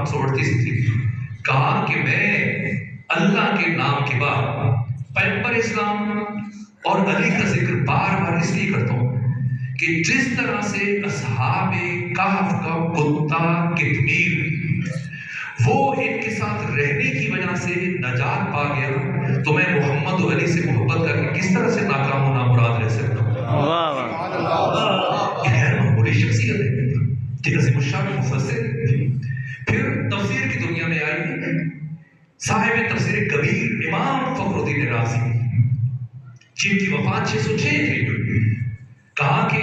538 تھی. کہا کہ میں اللہ کے نام کے بعد پیغمبر اسلام اور علی کا ذکر بار بار اس لیے کرتا ہوں کہ جس طرح سے اصحاب کہف کا کتا کتمیر وہ ان کے ساتھ رہنے کی وجہ سے نجات پا گیا، تو میں محمد و علی سے محبت کر کے کس طرح سے ناکام و نامراد رہ سکتا ہوں؟ یہ غیر معمولی شخصیت ہے، یہ عظیم الشان مفسر. پھر تفسیر کی دنیا میں آئی صاحب تفسیر کبیر امام فخر الدین رازی، جن کی وفات 606 تھی. کہا کہ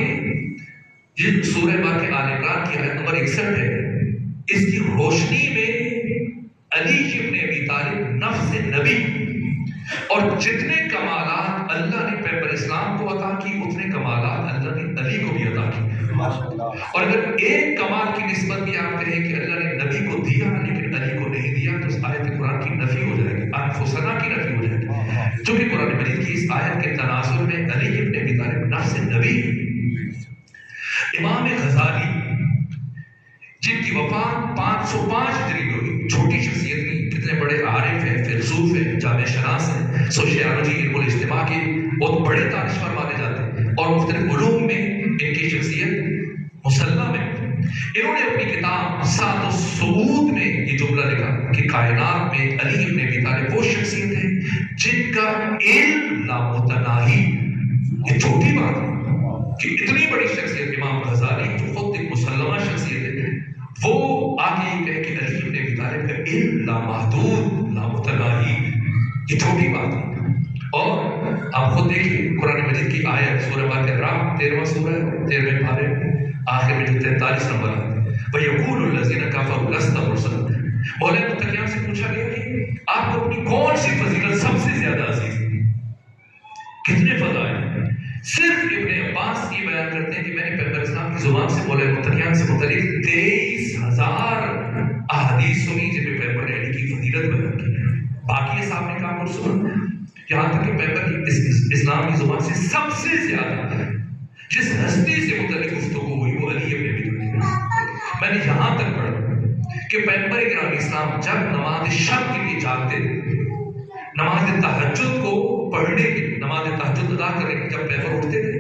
یہ سورہ باقی آل عمران کی آیت نمبر 61 ہے، اس کی روشنی میں علی ابن ابی طالب نفس نبی اور جتنے کمالات اللہ نے پیغمبر اسلام کو عطا کی اتنے کمالات اللہ نے علی کو بھی عطا کی. اور اگر ایک کمال کی نسبت بھی آپ کہیں کہ اللہ نے نبی کو دیا لیکن علی کو نہیں دیا تو اس آیت قرآن کی نفی ہو جائے گی، انفسنا کی نفی ہو جائے گی. چونکہ قرآن مجید کی اس آیت کے تناظر میں علی ابن ابی طالب نفس نبی. امام غزالی جن کی وفات 505 ہجری میں ہوئی، چھوٹی شخصیت نہیں، کتنے بڑے عارف ہیں، فیلسوف ہیں، جامع شناس ہیں، سوشیالوجی علم الاجتماع کے بہت بڑے دانشور مانے جاتے ہیں اور مختلف علوم میں ان کی شخصیت مسلم ہے. انہوں نے اپنی کتاب سات الصعود میں یہ جملہ لکھا کہ کائنات میں علی ابن ابی طالب وہ شخصیت ہے جن کا علم لامتناہی. یہ چھوٹی بات ہے کہ اتنی بڑی شخصیت امام غزالی جو خود ایک مسلمہ شخصیت ہے وہ آگے یہ کہے کہ علی ابن ابی طالب کا علم لامحدود لامتناہی. یہ چھوٹی بات ہے. اور آپ خود دیکھیے قرآن مجید کی آیت سورہ بقرہ 13واں سورہ 13ویں پارے آخر میں 43 نمبر آتا ہے وَيَقُولُ الَّذِينَ كَفَرُوا لَسْتَ مُرْسَلًا. مولا متقیان سے پوچھا گیا کہ آپ کو اپنی کون سی فضیلت سب سے زیادہ عزیز ہے؟ کتنے فضائل؟ صرف ابن عباس یہ بیان کرتے ہیں کہ میں نے پیغمبر اسلام کی زبان سے مولا متقیان سے متعلق 23,000 احادیث سنی جن میں پیغمبر نے علی کی فضیلت بیان کی. باقی صاحب نے کہا مرسول، یہاں تک کہ پیغمبر کی اسلام کی زبان سے سب سے زیادہ جس ہستی سے متعلق گفتگو ہوئی وہ علی ابن ابی طالب. میں نے یہاں تک پڑھا کہ پیغمبر گرامی اسلام جب نماز شب کے لیے جاگتے تھے، نماز تہجد کو پڑھنے کے نماز تہجد ادا کرنے کے جب پیغمبر اٹھتے تھے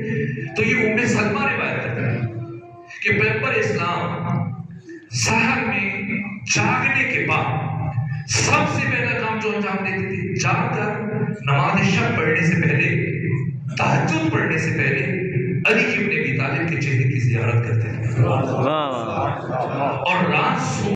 تو یہ ام سلمہ روایت کرتے ہیں کہ پیغمبر اسلام سحر میں جاگنے کے بعد سب سے پہلا کام جو انجام دیتے تھے جاگ کر نماز شب پڑھنے سے پہلے تہجد پڑھنے سے پہلے علی ابن ابی طالب کے چہرے کی زیارت کرتے تھے اور رات